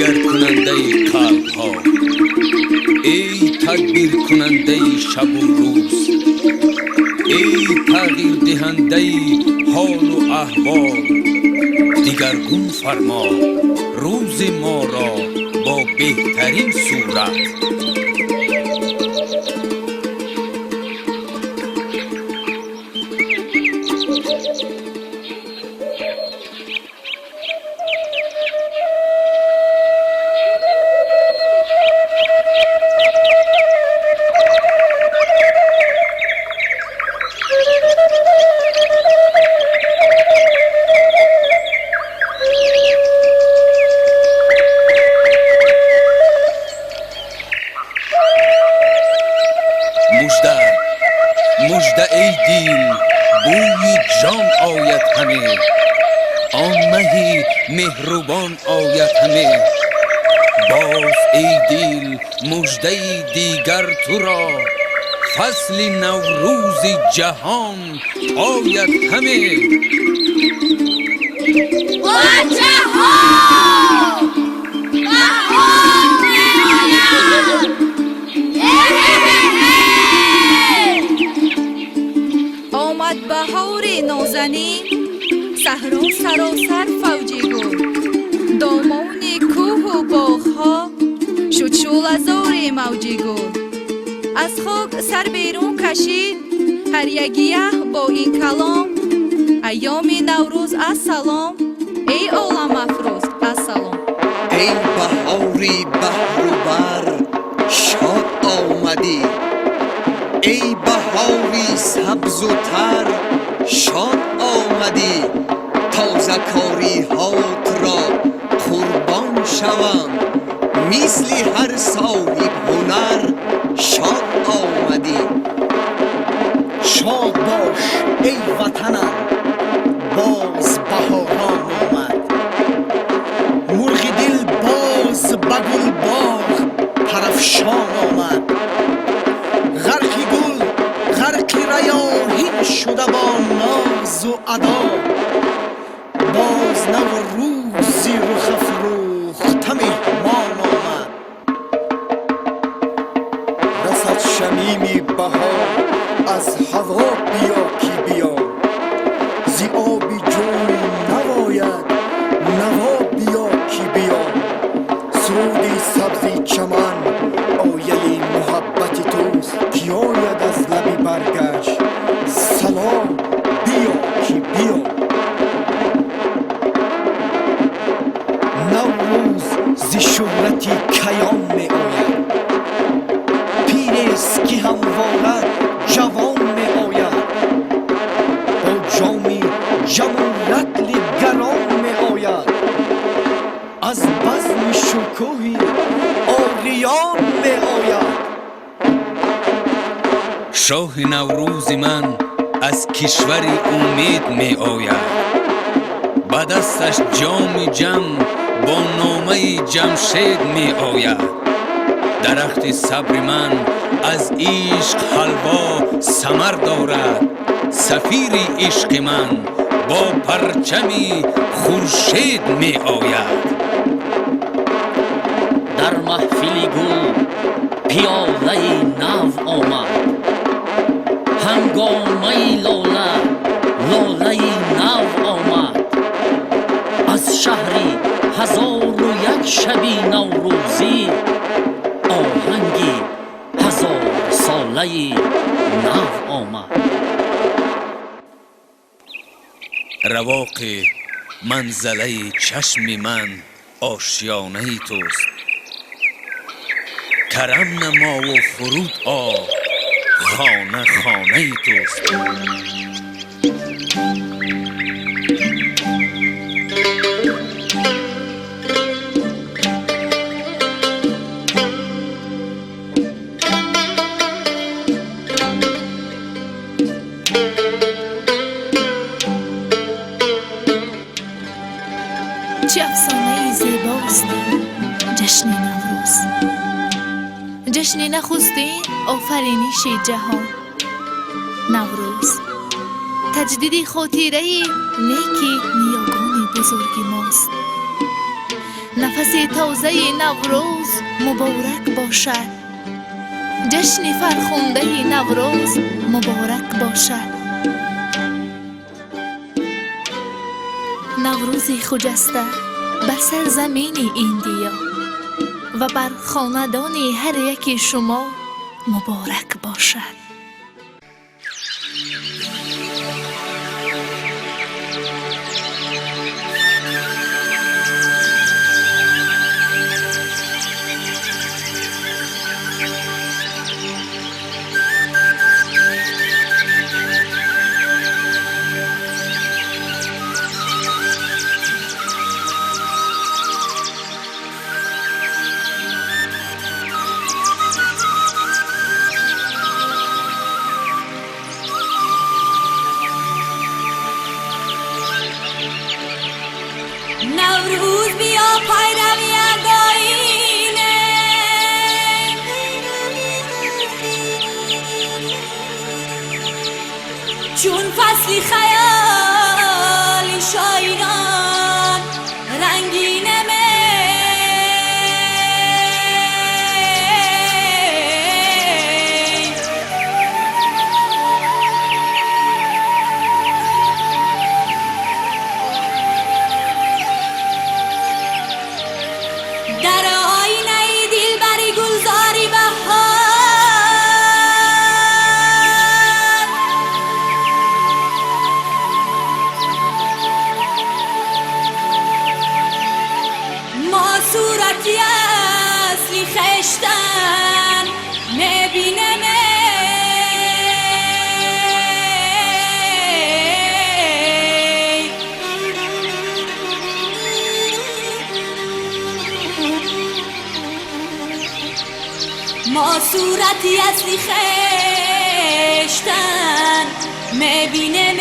دیگر کننده قلب ها، ای تدبیر کننده شب و روز، ای تغییر دهنده حال و احوال، دیگرگون فرما روز ما را با بهترین صورت. مژده ای دیل بوی جان آید همه، آن مهی مهربان آید همه. باز ای دیل مژده دیگر تو را، فصل نوروز جهان آید همه. با جهان بهار میآید. آمد بهار نازنین، صحرا سراسر فوجی گل، دامان کوه و باغها شد شعله‌زار موجی گل. از خاک سر بیرون کشید هر یکیه با این کلام، ایام نوروز السلام، ای عالم افروز السلام. ای بهاری بهر و بر شاد آمدی، ای بهاری سبز و تر شاد آمدی. تازه کاری هات را قربان شوم، مثل هر صاحب هنر شاد آمدی. شاد باش ای وطنم، باز بهاران آمد. مرغ دل باز به گل باغ پرافشان آمد. غرق گل غرق ریاحین شده با ناز و ادا، باز نوروزی رخ افروخته مهمان آمد. رسد شمیم بهار از هوا بیا کی بیا، زی آبی جوی نباید نوا بیا کی بیا. سرودی سبزی چمن آیلی محبت توست، کی آید از لبی برگشت سلام بیا کی بیا. نوروز زی شهرتی کیان می آید، پیرست که همواره جوان می آید. با جامی جم و رطل گران می آید، از بزم شکوهی آریان می آید. شاه نوروز من از کشور امید می آید، با دستش جام جم با نامه جمشید می آید. درخت صبر من از عشق حلوا ثمر دارد، سفیر عشق من با پرچمی خورشید می آید. در محفل گل پیاله نو آمد، هنگامه لاله لاله نو آمد. از شهری 1001 شبی نوروزی، آهنگی 1000 ساله نو آمد. رواق منزله چشم من آشیانه توست، کرم نما و فرود آ خانه خانه توست. چه افسانه زیباست جشن نوروز، جشن نخستین آفرینش جهان. نوروز تجدید خاطره نیکی نیاگان بزرگ ماست. نفس تازه نوروز مبارک باشد. جشن فرخنده نوروز مبارک باشد. نوروز خجسته بر سرزمین ایندیا و بر خاندان هر یک شما مبارک باشد. نوروز بیا پیروی آگاهینه، چون فصلی خیالی شاعران رنگینه می در آینه دلبری گلزاری بهار، ما صورتی اصلی خشتن میبینم. ما صورتی اصلی خشتن میبینم.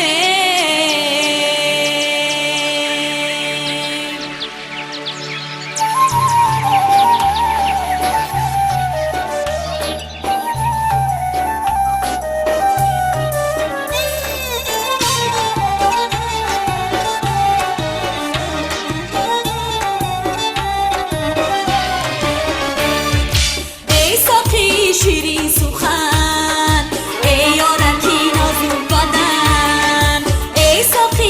شیرین سخن ای یارکی نازو بدن، ای ساقی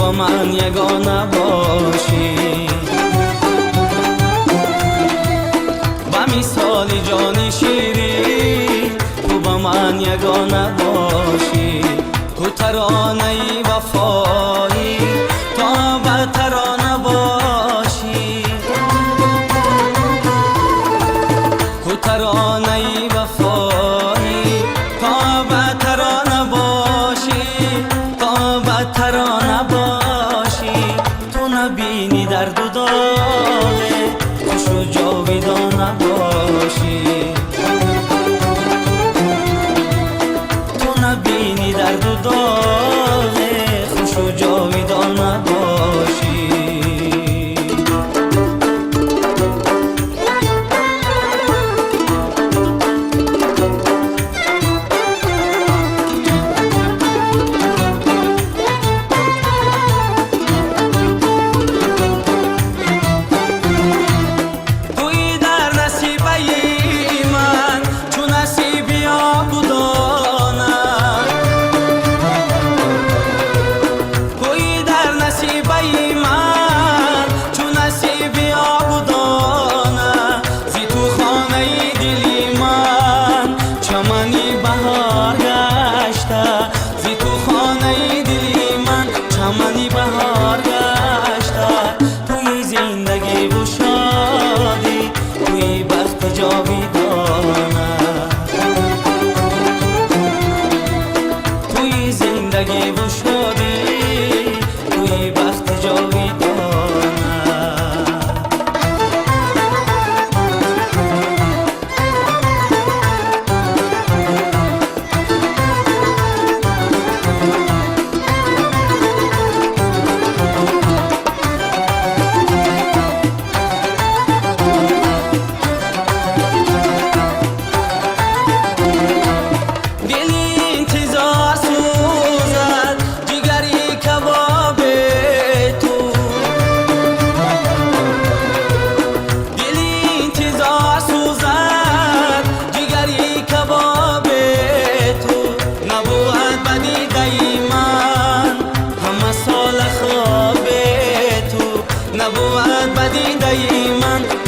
با من یگانه باشی با مثال جان شیری تو با من یگانه باشی تو ترانه وفایی تا به ترانه باشی تو ترانه وفایی تا به ترانه باشی تا به ترانه باشی تو نبینی درد و داغ خوش و جاویدانه باشی تو نبینی درد و داغ خوش و جاویدانه باشی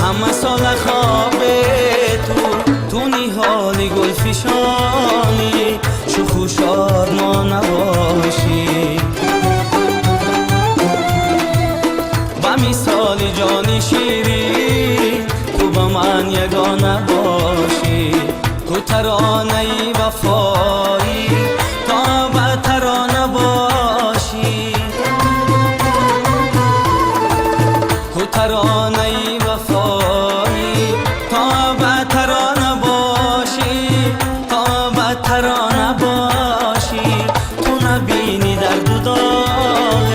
همه سال خواب تو نیحالی گل فشانی شوخ و شاد ما نباشی با مثال جان شیرین تو با من یگانه باشی تو ترانه وفایی تا به ترانه باشی تو ترانه وفایی تا به ترانه باشی تا به ترانه باشی تو نبینی درد و داغ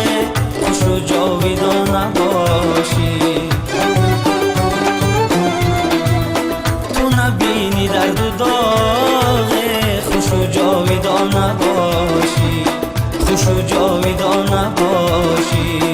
خوش و جاویدانه باشی تو نبینی درد و داغ خوش و جاویدانه باشی خوش و جاویدانه باشی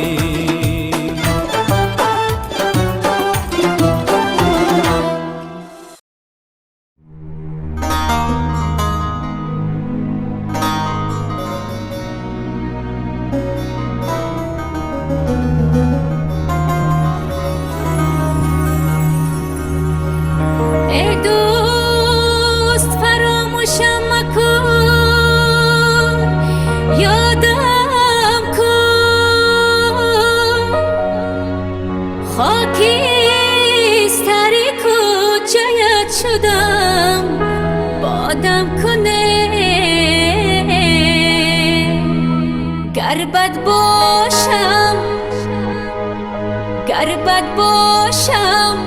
گر بد باشم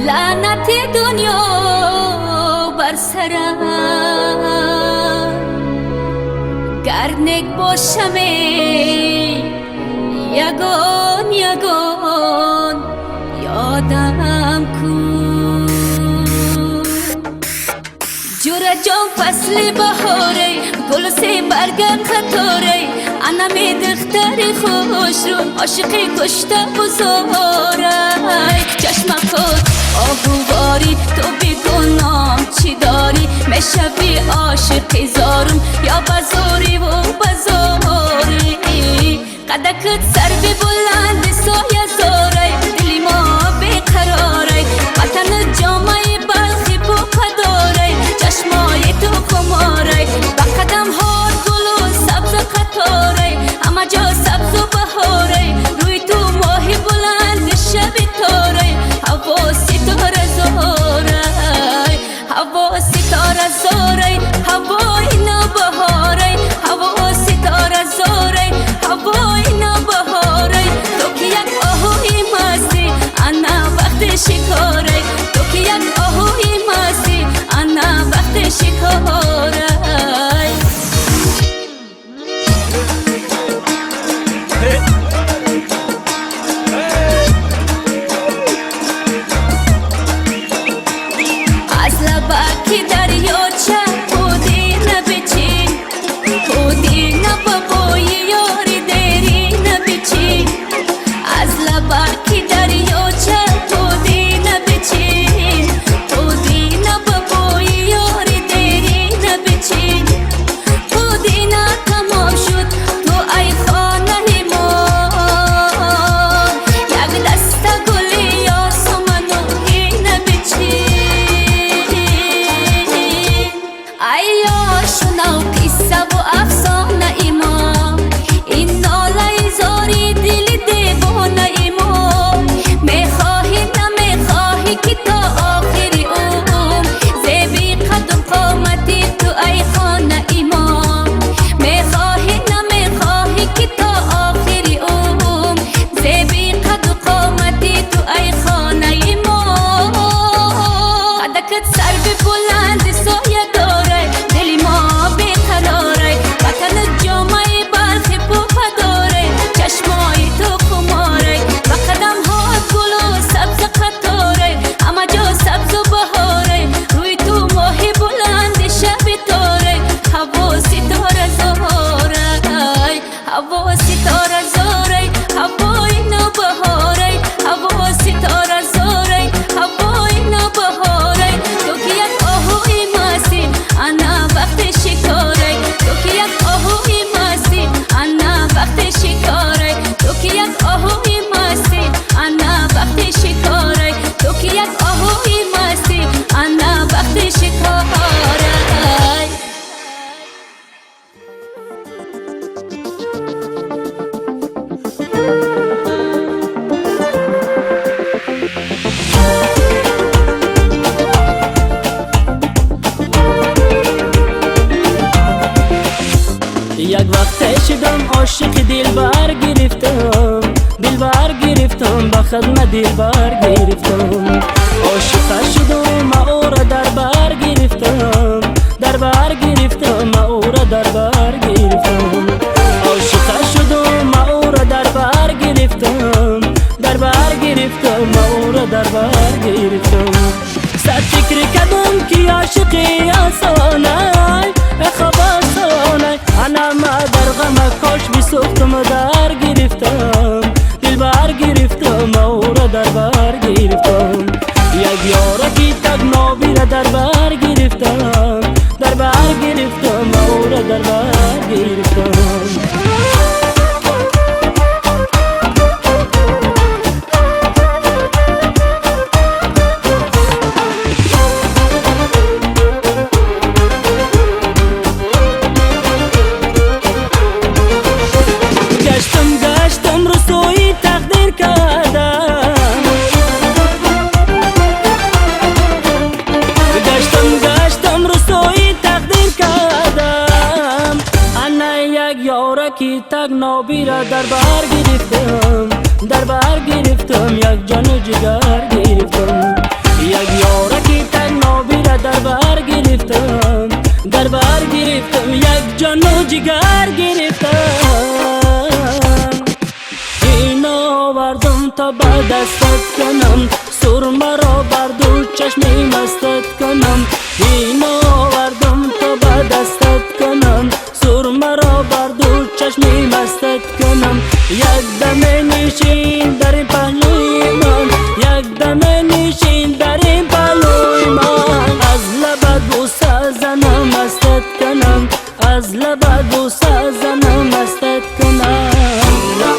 لعنت دنیا بر سرم گر نک باشم یگان یگان یادم کن جور جان فصل بهاره گل سه برگم خطاره انم دختر خوش رو عاشق کشته بزاره چشم خود آهواری تو بگنام چی داری میشوی عاشق زارم یا بزاری و بزاری قدکت سر به بلند سایه زاره دلی ما بیقراره وطن جامعه بلخی پاپا داره چشمای تو خماره و قدم ها گل و سبز قطاره همه جا سبز و بهاره روی تو ماهی بلند شب تاره هوا ستاره زاره هوا ستاره زاره هوای نبهاره هوا ستاره زاره هوای نبهاره تو که یک آهوی مستی انا وقت شکاره تو که یک آهوی مستی انا وقت شکاره از لبکی دریاچه بودی نبچی بودی نبابوی یاری دیری نبچی از لبکی دریاچه بودی نبچی بودی نبابوی یاری دیری نبچی بودی نه تمام شد تو ای خانه ما یک دست گلی یا سمنوی نبچی شنو قصه و افسانه ایما این ناله زاری دل دیوانه ایما میخواهی نمیخواهی که تا آخری زیبی قد و قامتی تو ای خانه ایما میخواهی نمیخواهی که تا آخری زیبی قد و قامتی تو ای خانه ایما قدکت سر به بلند سایه داره دلی ما بیقراره وطن جامعه بلخی پاپا داره چشمای تو خماره و قدم ها گل و سبز قطاره همه جا سبز و بهاره روی تو ماهی بلند شب تاره هوا ستاره زاره هوا ستاره زاره هوای نبهاره هوا ستاره زاره هوای نبهاره تو که یک آهوی مستی انا وقت شکاره تو که یک آهوی مستی انا وقت شکاره تو که یک آهوی مستی انا وقت شکاره تو که یک آهوی مستی انا وقت شکاره یک وقت شدم عاشق دلبر گرفتم دلبر گرفتم به خدمت دلبر گرفتم عاشق شدم او را در بر گرفتم در بر گرفتم او را در بر گرفتم عاشق شدم او را در بر گرفتم در بر گرفتم او را در بر گرفتم صد فکر کردم که عاشقی آسانه خواب آسانه انا ما در غم کاش بسوختم در گرفتم دلبر گرفتم او را در بر گرفتم یک یارا که تگنابی را در بر گرفتم در بر گرفتم او را در بر گرفتم گشتم رسوی تقدیر کردم گشتم رسوی تقدیر کردم انا یک یارا که تگنابی را در بر گرفتم در بر گرفتم یک جان و جگر گرفتم یک یارا که تگنابی را در بر گرفتم در بر گرفتم یک جان و جگر گرفتم آوردم تا به دستت کنم سرمه را بر دو چشمی مستت کنم این آوردم تا به دستت کنم سرمه را بر دو چشمی مستت کنم یک دم نشین در پهلوی من یک دم نشین در پهلوی من از لبت بوسه زنم مستت کنم از لبت بوسه زنم مستت کنم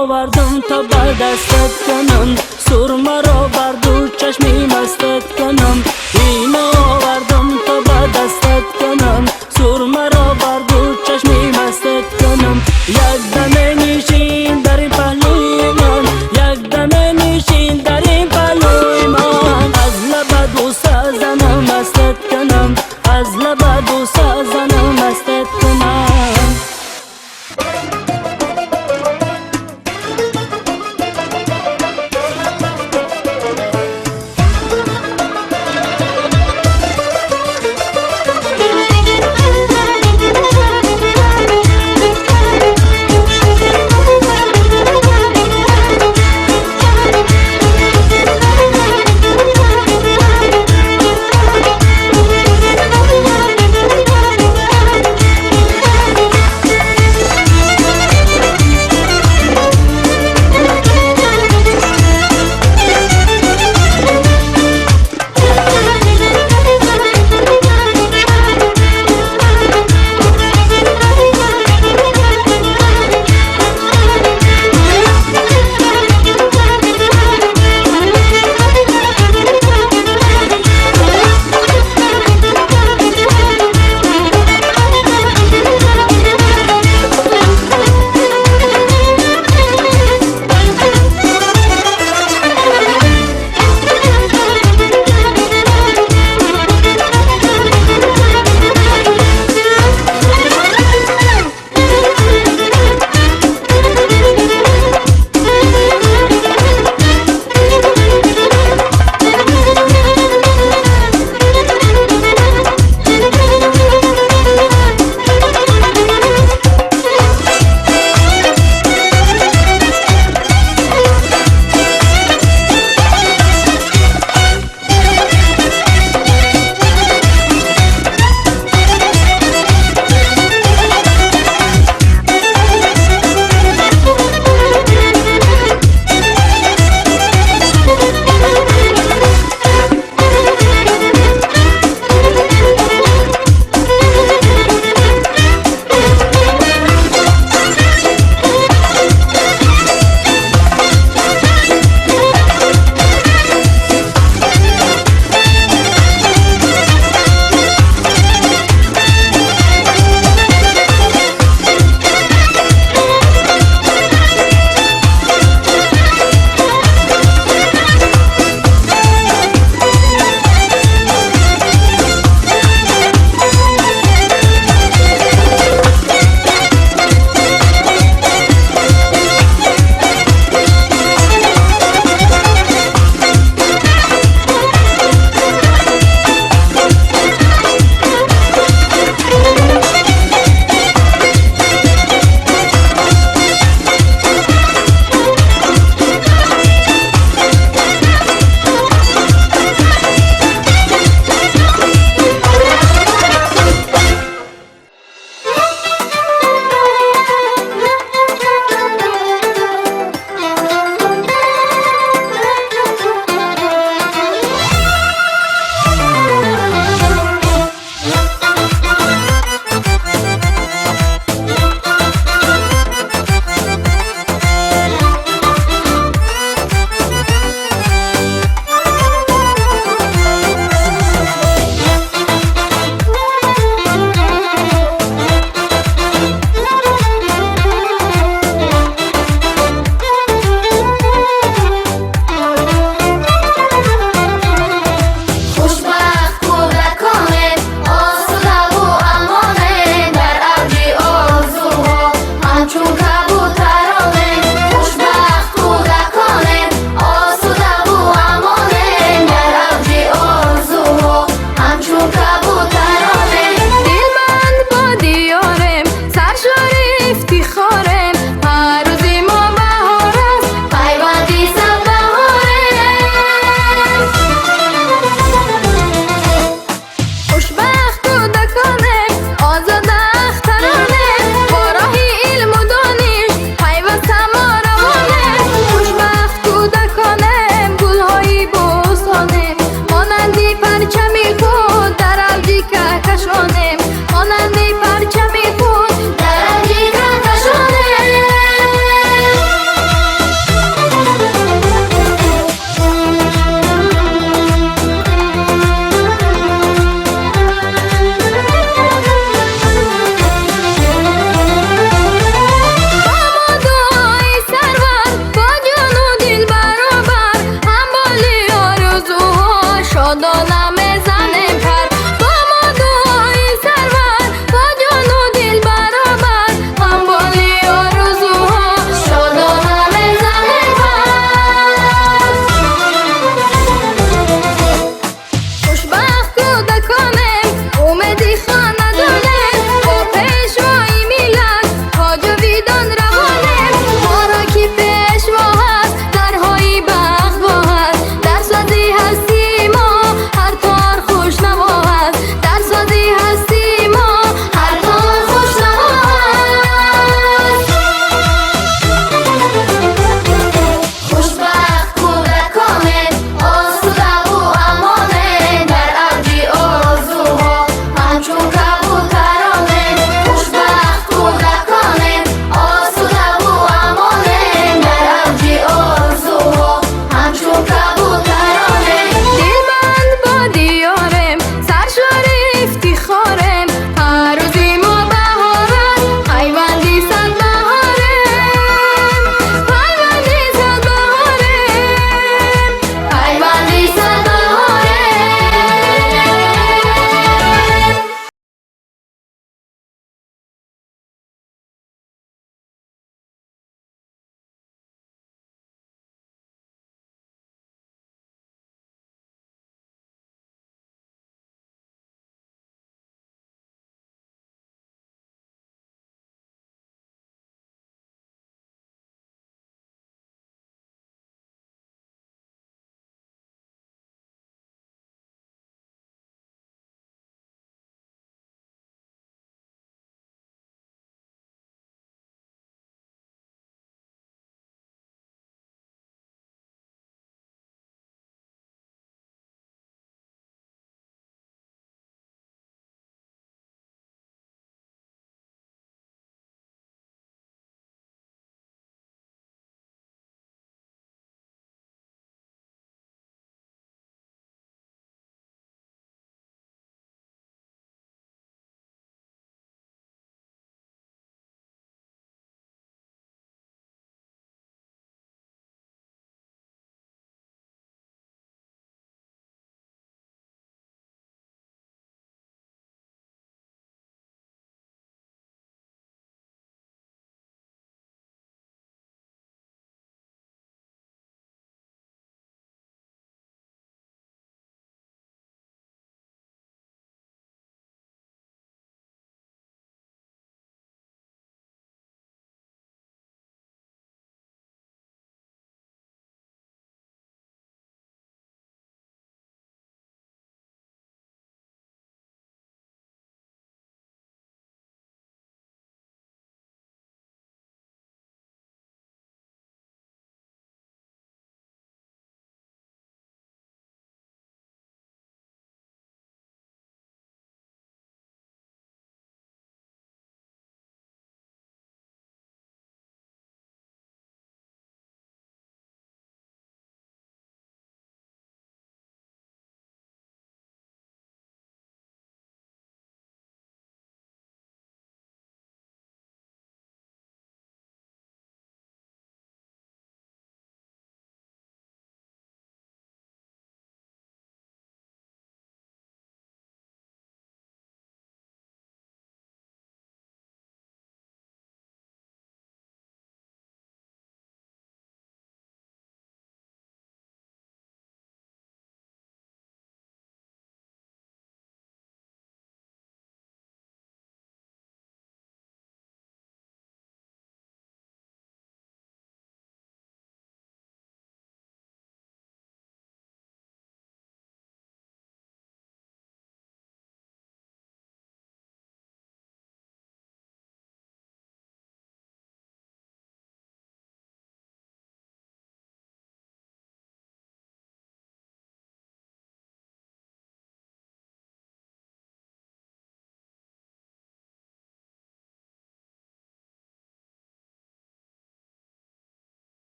آوردم تا بر دستت کنم سرمه را بر دو چشمی مستت کنم این آوردم تا بر دستت کنم سرمه را بر دو چشمی مستت کنم یک دمه نشین در این پهلوی من یک دمه نشین در این پهلوی من از لب دوست زنم مستت کنم از لب دوست زنم مستت کنم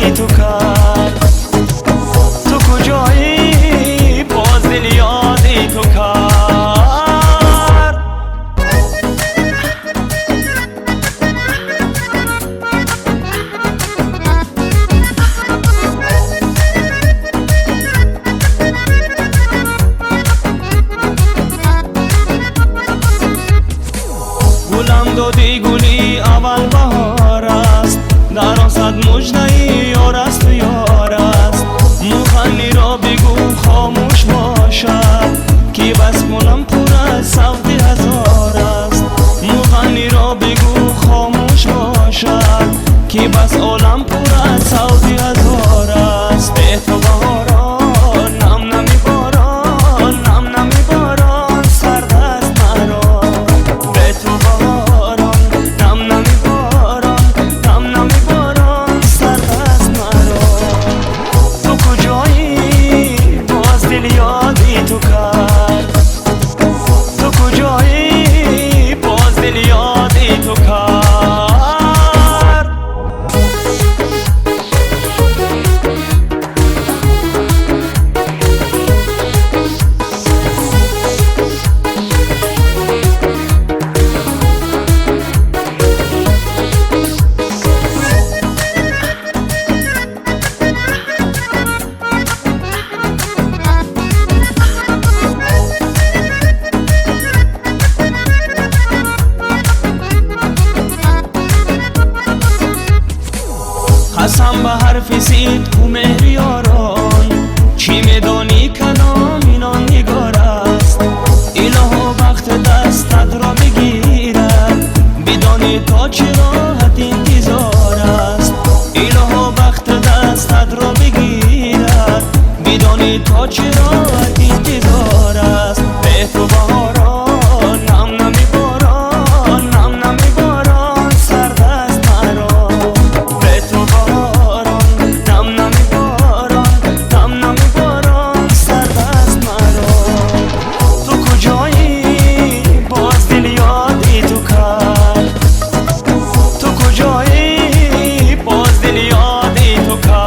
یادی تو کرد. تو کجایی باز دل یادی تو کرد. گلم دادی گلی اول بهار است، در آن صد مژده یار است و یار است. مغنی را بگو خاموش باشد که بس گلم پر از صوت هزار است. مغنی را بگو خاموش باشد که بس عالم پر از صوت هزار است. به تو بهاران نم نمی باران، نم نمی باران سرد است مرا. به تو بهاران نم نمی باران، نم نمی باران سرد است مرا. تو کجایی باز دل یادی تو کرد. تو کجایی باز دل یادی تو کرد. قسم به حرف سید و مهر یاران، چی میدانی کدام اینان نگار است. الها وقت دستت را بگیرد، بدانی تا چه راحت انتظار است. الها وقت دستت را بگیرد، بدانی تا چه راحت انتظار است. به تو بهاران نم نمی باران، نم نمی باران سرد است مرا. به تو بهاران نم نمی باران، نم نمی باران سرد است مرا. تو کجایی باز دل یادی تو کرد. تو کجایی باز دل یادی تو کرد.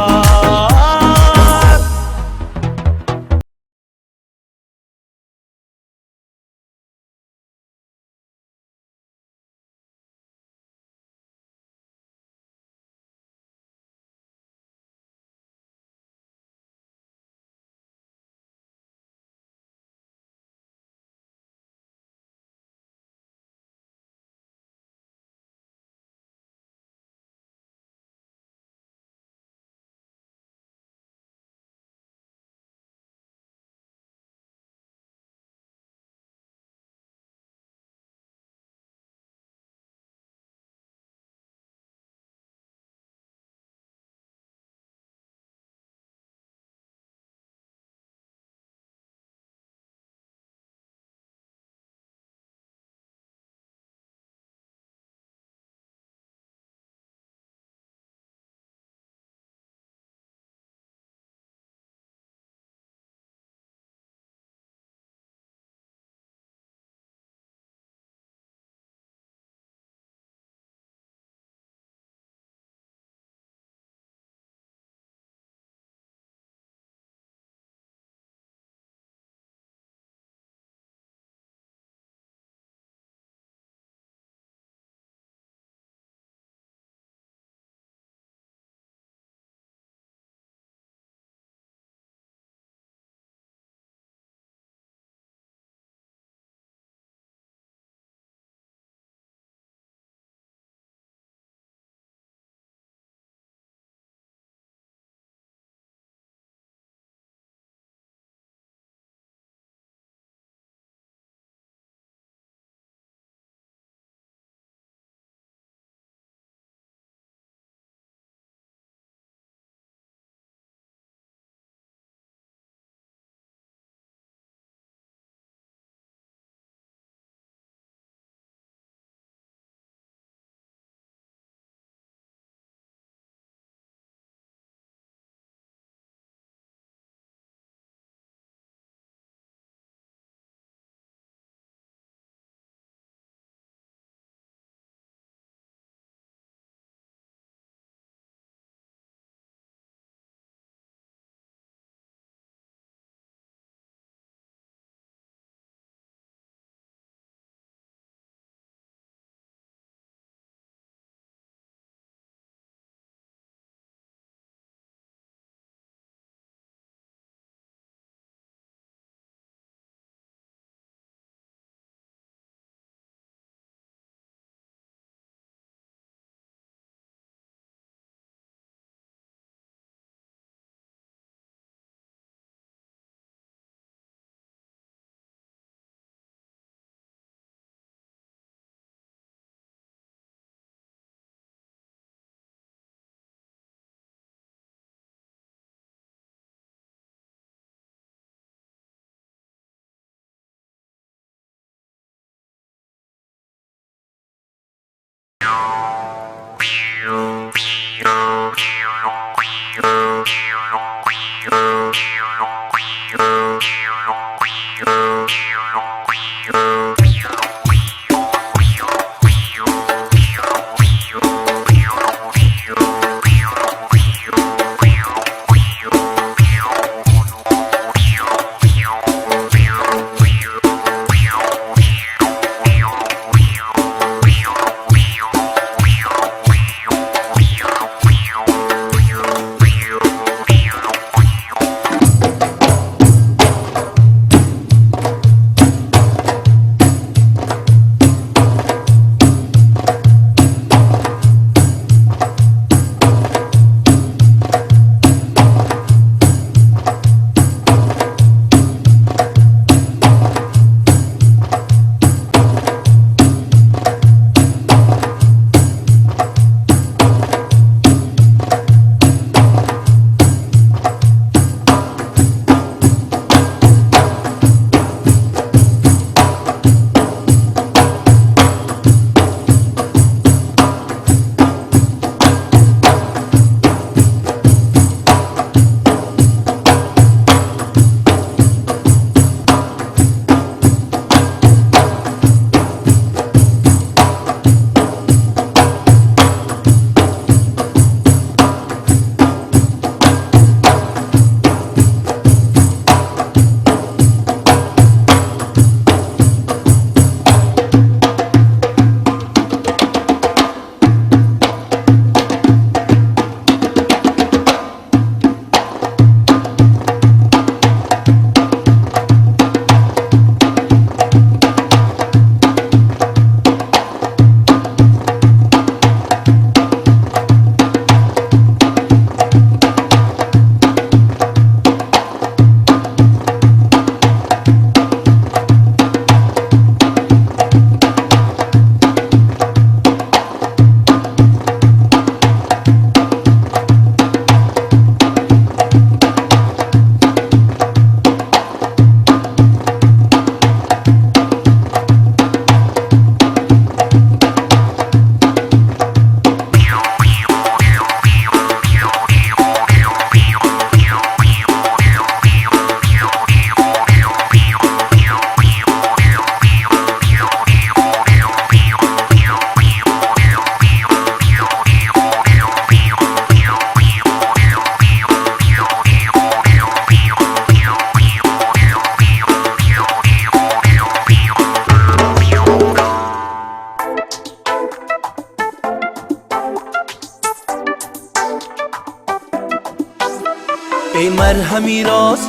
ای مرهمی راست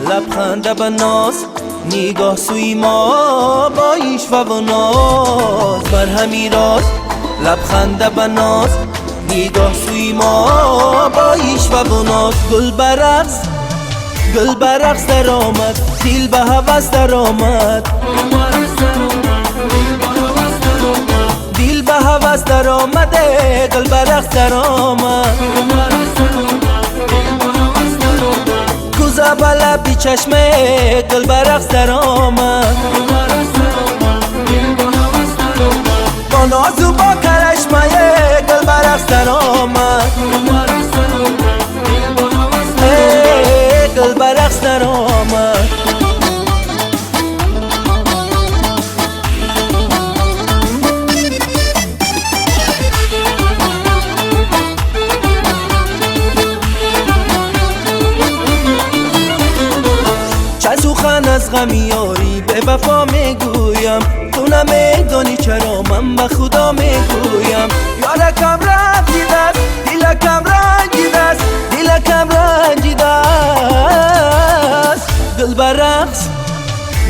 لبخنده به ناز نگاه سوی ما با ایشوه و ناز مرهمی راست لبخنده به ناز نگاه سوی ما با ایشوه و ناز گل برقص در آمد دل به هوس در آمد دل به هوس در آمده گل برقص در آمد کوزه بالا بی چشمه گل برقص در آمد با ناز و با کرشمه گل برقص در آمد گل برقص در آمد چه سخن از غم یاری به وفا میگویم تو نمیدانی چرا من به خدا میگویم یارکم رنجیده است دلکم رنجیده است دلکم رنجیده است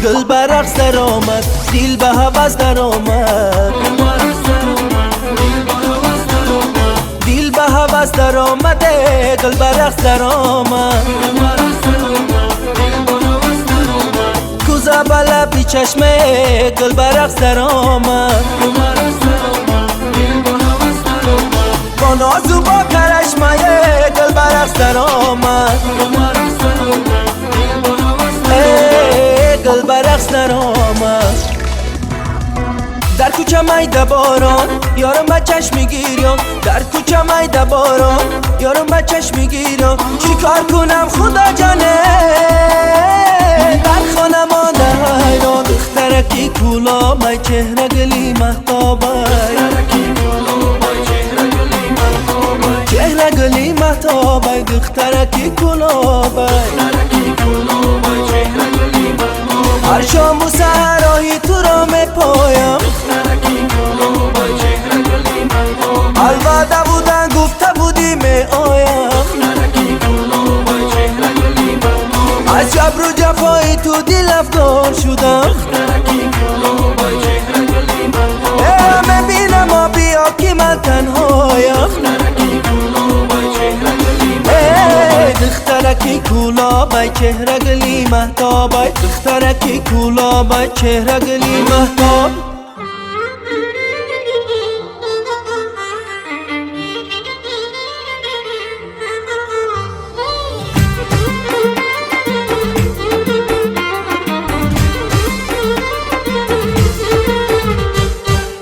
گل برقص در آمد دل به هوس در آمد دل به هوس در آمده گل برقص در آمد کوزه بالا بی چشمه گل برقص در آمد با ناز و با کرشمه گل برقص در آمد گل برقص در آمد در کوچه میده باران یارم بچش میگیرم در کوچه میده باران یارم بچش میگیرم چیکار کنم خدا جانه در خانه مانده حیران دخترکی کولا مای چهره گلی محتابای چهره گلی محتابای دخترکی کولا بای هر شام و سهراهی تو را می پایم الوعده بودن گفته بودی می آیم از جبر و جفایی تو دل افگار شدم همه بینم بیا که من تنهایم دخترکی کولا بای چهره گلی محتابای دخترکی کولا بای چهره گلی محتاب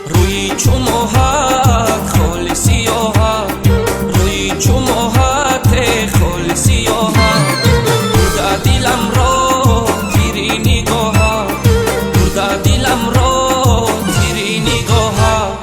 روی چموحت خالی سیاحت روی چموحت خالی سیاحت برده دیلم را تیری نگاهت برده دیلم را تیری نگاهت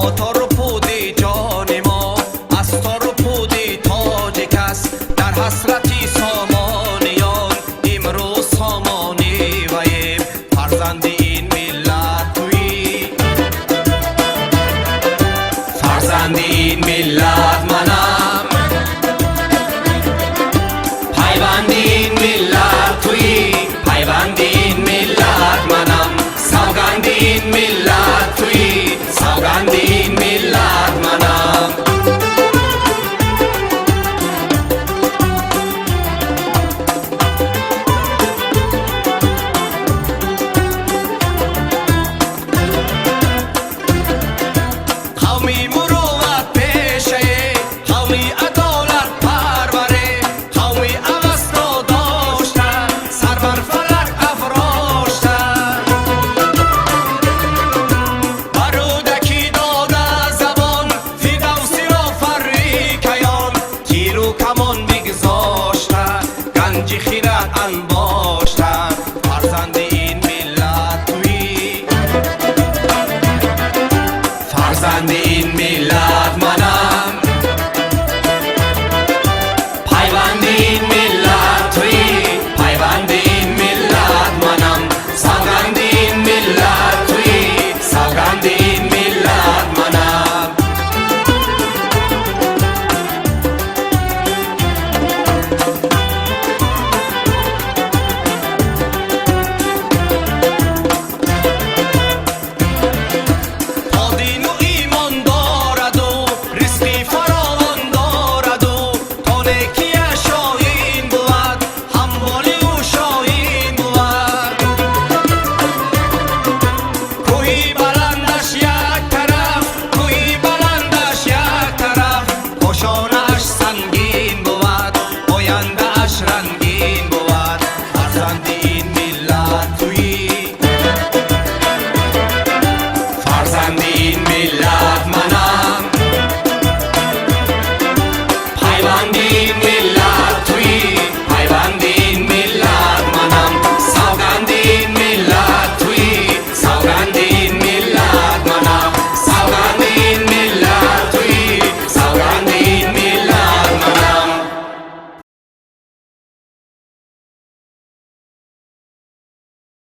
تا رو پودی جان ما از تا رو پودی تاج کس در حسرتی سامانیان امروز سامانی ویم فرزند این ملت تویی فرزند این ملت منم پیوند این ملت تویی پیوند این ملت منم سوگند این ملت تویی سوگند این ملت منم قومی مروت پیشه قومی عدالت پروره قومی عوض را داشتن سر بر فلک افراشتن برودکی داده زبان فردوسی را فریقیان تیر و کمان بگذاشتن گنج خیرت انباشتن فرزند این ملت تویی فرزند این ملت من